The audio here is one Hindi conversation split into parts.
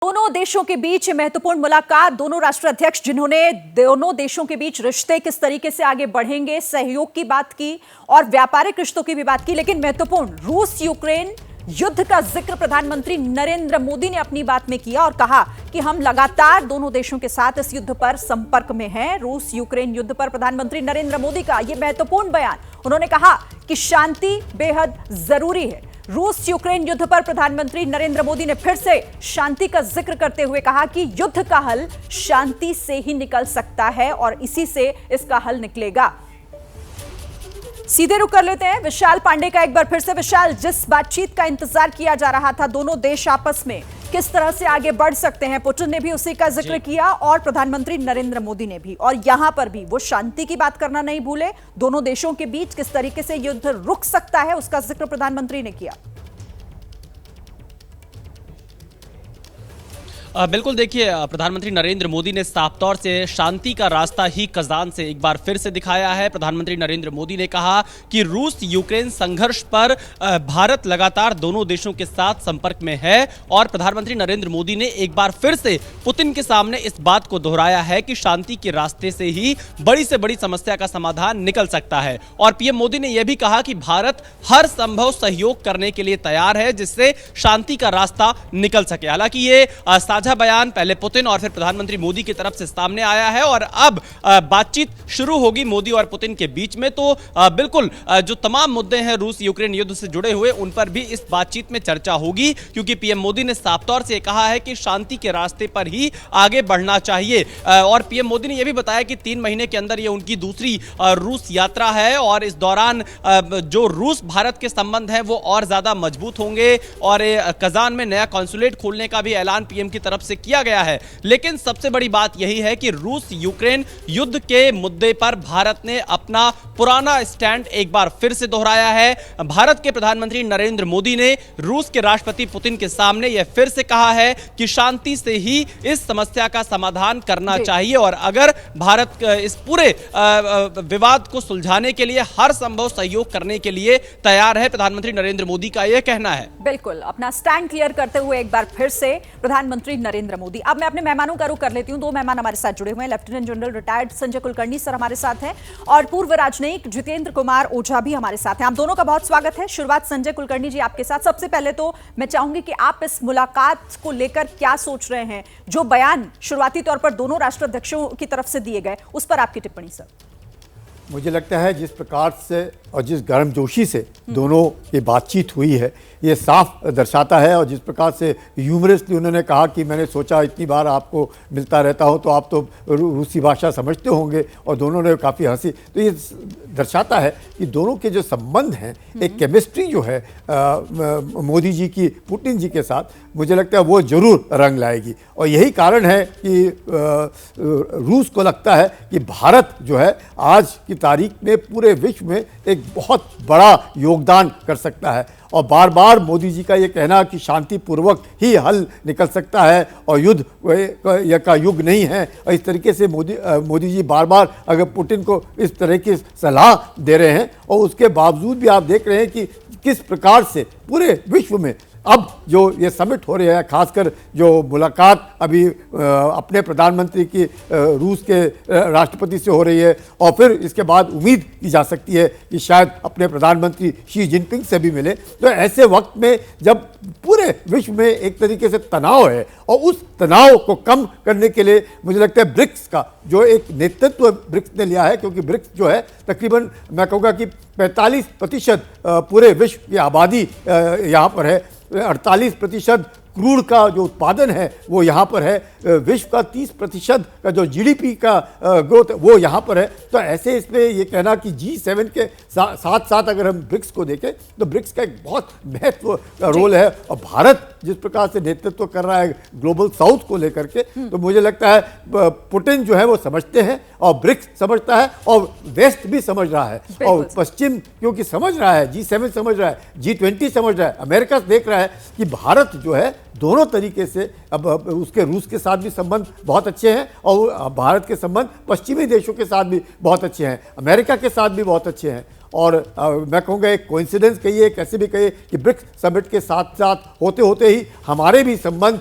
दोनों देशों के बीच महत्वपूर्ण मुलाकात, दोनों राष्ट्राध्यक्ष जिन्होंने दोनों देशों के बीच रिश्ते किस तरीके से आगे बढ़ेंगे, सहयोग की बात की और व्यापारिक रिश्तों की भी बात की। लेकिन महत्वपूर्ण रूस यूक्रेन युद्ध का जिक्र प्रधानमंत्री नरेंद्र मोदी ने अपनी बात में किया और कहा कि हम लगातार दोनों देशों के साथ इस युद्ध पर संपर्क में हैं। रूस यूक्रेन युद्ध पर प्रधानमंत्री नरेंद्र मोदी का यह महत्वपूर्ण बयान। उन्होंने कहा कि शांति बेहद जरूरी है। रूस यूक्रेन युद्ध पर प्रधानमंत्री नरेंद्र मोदी ने फिर से शांति का जिक्र करते हुए कहा कि युद्ध का हल शांति से ही निकल सकता है और इसी से इसका हल निकलेगा। सीधे रुक कर लेते हैं विशाल पांडे का एक बार फिर से। विशाल, जिस बातचीत का इंतजार किया जा रहा था, दोनों देश आपस में किस तरह से आगे बढ़ सकते हैं, पुतिन ने भी उसी का जिक्र किया और प्रधानमंत्री नरेंद्र मोदी ने भी, और यहां पर भी वो शांति की बात करना नहीं भूले। दोनों देशों के बीच किस तरीके से युद्ध रुक सकता है उसका जिक्र प्रधानमंत्री ने किया। बिल्कुल, देखिए, प्रधानमंत्री नरेंद्र मोदी ने साफ तौर से शांति का रास्ता ही कज़ान से एक बार फिर से दिखाया है। प्रधानमंत्री नरेंद्र मोदी ने कहा कि रूस यूक्रेन संघर्ष पर भारत लगातार दोनों देशों के साथ संपर्क में है और प्रधानमंत्री नरेंद्र मोदी ने एक बार फिर से पुतिन के सामने इस बात को दोहराया है कि शांति के रास्ते से ही बड़ी से बड़ी समस्या का समाधान निकल सकता है। और पीएम मोदी ने यह भी कहा कि भारत हर संभव सहयोग करने के लिए तैयार है जिससे शांति का रास्ता निकल सके। हालांकि ये साझा बयान पहले पुतिन और फिर प्रधानमंत्री मोदी की तरफ से सामने आया है और अब बातचीत शुरू होगी मोदी और पुतिन के बीच में। तो बिल्कुल जो तमाम मुद्दे हैं रूस यूक्रेन युद्ध से जुड़े हुए, उन पर भी इस बातचीत में चर्चा होगी, क्योंकि पीएम मोदी ने साफ तौर से कहा है कि शांति के रास्ते पर ही आगे बढ़ना चाहिए। और पीएम मोदी ने यह भी बताया कि 3 महीने के अंदर यह उनकी दूसरी रूस यात्रा है और इस दौरान जो रूस भारत के संबंध है वो और ज्यादा मजबूत होंगे और कज़ान में नया कॉन्सुलेट खोलने का भी ऐलान पीएम की तरफ से किया गया है। लेकिन सबसे बड़ी बात यही है कि रूस यूक्रेन युद्ध के मुद्दे पर भारत ने अपना पुराना स्टैंड एक बार फिर से दोहराया है। भारत के प्रधानमंत्री नरेंद्र मोदी ने रूस के राष्ट्रपति पुतिन के सामने यह फिर से कहा है कि शांति से ही इस समस्या का समाधान करना चाहिए और अगर भारत इस पूरे विवाद को सुलझाने के लिए हर संभव सहयोग करने के लिए तैयार है। प्रधानमंत्री नरेंद्र मोदी का यह कहना है। बिल्कुल, अपना स्टैंड क्लियर करते हुए एक बार फिर से प्रधानमंत्री नरेंद्र मोदी। अब मैं अपने मेहमानों का रुख कर लेती हूं। 2 मेहमान हमारे साथ जुड़े हुए हैं। Lieutenant general retired Sanjay Kulkarni sir हमारे साथ हैं और पूर्व राजनयिक जितेंद्र कुमार ओझा भी हमारे साथ हैं। आप दोनों का बहुत स्वागत है। शुरुआत संजय कुलकर्णी जी आपके साथ। सबसे पहले तो मैं चाहूंगी कि आप इस मुलाकात को लेकर क्या सोच रहे हैं, जो बयान शुरुआती तौर पर दोनों राष्ट्राध्यक्षों की तरफ से दिए गए, उस पर आपकी टिप्पणी सर। मुझे लगता है जिस प्रकार से और जिस गर्मजोशी से दोनों की बातचीत हुई है, ये साफ दर्शाता है। और जिस प्रकार से ह्यूमरसली उन्होंने कहा कि मैंने सोचा इतनी बार आपको मिलता रहता हूँ तो आप तो रूसी भाषा समझते होंगे, और दोनों ने काफ़ी हंसी, तो ये दर्शाता है कि दोनों के जो संबंध हैं, एक केमिस्ट्री जो है मोदी जी की पुतिन जी के साथ, मुझे लगता है वो जरूर रंग लाएगी। और यही कारण है कि रूस को लगता है कि भारत जो है आज की तारीख में पूरे विश्व में एक बहुत बड़ा योगदान कर सकता है। और बार बार मोदी जी का ये कहना कि शांतिपूर्वक ही हल निकल सकता है और युद्ध का युग नहीं है, और इस तरीके से मोदी जी बार बार अगर पुतिन को इस तरह की सलाह दे रहे हैं, और उसके बावजूद भी आप देख रहे हैं कि किस प्रकार से पूरे विश्व में अब जो ये समिट हो रहे हैं, खासकर जो मुलाकात अभी अपने प्रधानमंत्री की रूस के राष्ट्रपति से हो रही है, और फिर इसके बाद उम्मीद की जा सकती है कि शायद अपने प्रधानमंत्री शी जिनपिंग से भी मिले। तो ऐसे वक्त में जब पूरे विश्व में एक तरीके से तनाव है, और उस तनाव को कम करने के लिए मुझे लगता है ब्रिक्स का जो एक नेतृत्व ब्रिक्स ने लिया है, क्योंकि ब्रिक्स जो है तकरीबन मैं कहूँगा कि 45% पूरे विश्व की आबादी यहाँ पर है, 48% क्रूड का जो उत्पादन है वो यहाँ पर है, विश्व का 30% का जो जीडीपी का ग्रोथ वो यहाँ पर है। तो ऐसे इसमें ये कहना कि G7 के साथ साथ अगर हम ब्रिक्स को देखें तो ब्रिक्स का एक बहुत महत्व का रोल है। और भारत जिस प्रकार से नेतृत्व कर रहा है ग्लोबल साउथ को लेकर के, तो मुझे लगता है पुतिन जो है वो समझते हैं, और ब्रिक्स समझता है, और वेस्ट भी समझ रहा है, और पश्चिम क्योंकि समझ रहा है, G7 समझ रहा है, G20 समझ रहा है, अमेरिका देख रहा है कि भारत जो है दोनों तरीके से अब उसके रूस के साथ भी संबंध बहुत अच्छे हैं, और भारत के संबंध पश्चिमी देशों के साथ भी बहुत अच्छे हैं, अमेरिका के साथ भी बहुत अच्छे हैं। और मैं कहूँगा एक कोइंसिडेंस कहिए, कैसे भी कहिए कि ब्रिक्स समिट के साथ साथ होते होते ही हमारे भी संबंध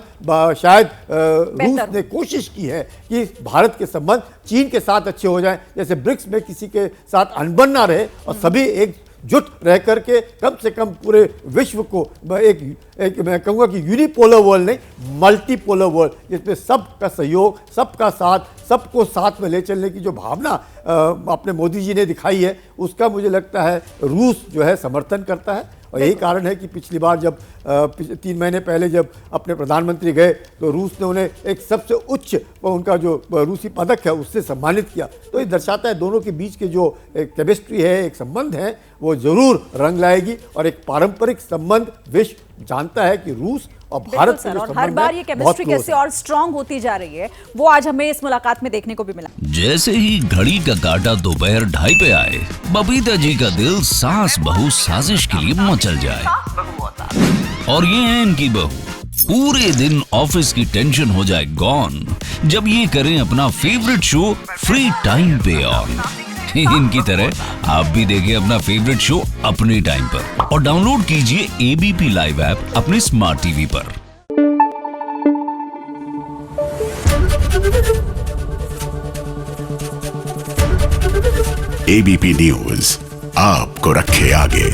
शायद रूस ने कोशिश की है कि भारत के संबंध चीन के साथ अच्छे हो जाएं, जैसे ब्रिक्स में किसी के साथ अनबन ना रहे और सभी एकजुट रह करके कम से कम पूरे विश्व को एक मैं कहूँगा कि यूनिपोलर वर्ल्ड नहीं, मल्टीपोलर वर्ल्ड, जिसमें सबका सहयोग, सबका साथ, सबको साथ में ले चलने की जो भावना अपने मोदी जी ने दिखाई है, उसका मुझे लगता है रूस जो है समर्थन करता है। और यही कारण है कि पिछली बार जब 3 महीने पहले जब अपने प्रधानमंत्री गए तो रूस ने उन्हें एक सबसे उच्च उनका जो रूसी पदक है उससे सम्मानित किया। तो ये दर्शाता है दोनों के बीच के जो एक केमिस्ट्री है, एक संबंध है, वो जरूर रंग लाएगी और एक पारंपरिक संबंध विश्व जानता है कि रूस और भारत सर, और हर बार ये केमिस्ट्री कैसे और स्ट्रांग होती जा रही है वो आज हमें इस मुलाकात में देखने को भी मिला। जैसे ही घड़ी का काटा दोपहर 2:30 पे आए, बबीता जी का दिल सास बहू साजिश के लिए मचल जाए। और ये है इनकी बहू, पूरे दिन ऑफिस की टेंशन हो जाए गॉन जब ये करें अपना फेवरेट शो फ्री टाइम पे ऑन। इनकी तरह आप भी देखिए अपना फेवरेट शो अपने टाइम पर और डाउनलोड कीजिए एबीपी लाइव ऐप अपने स्मार्ट टीवी पर। एबीपी न्यूज आपको रखे आगे।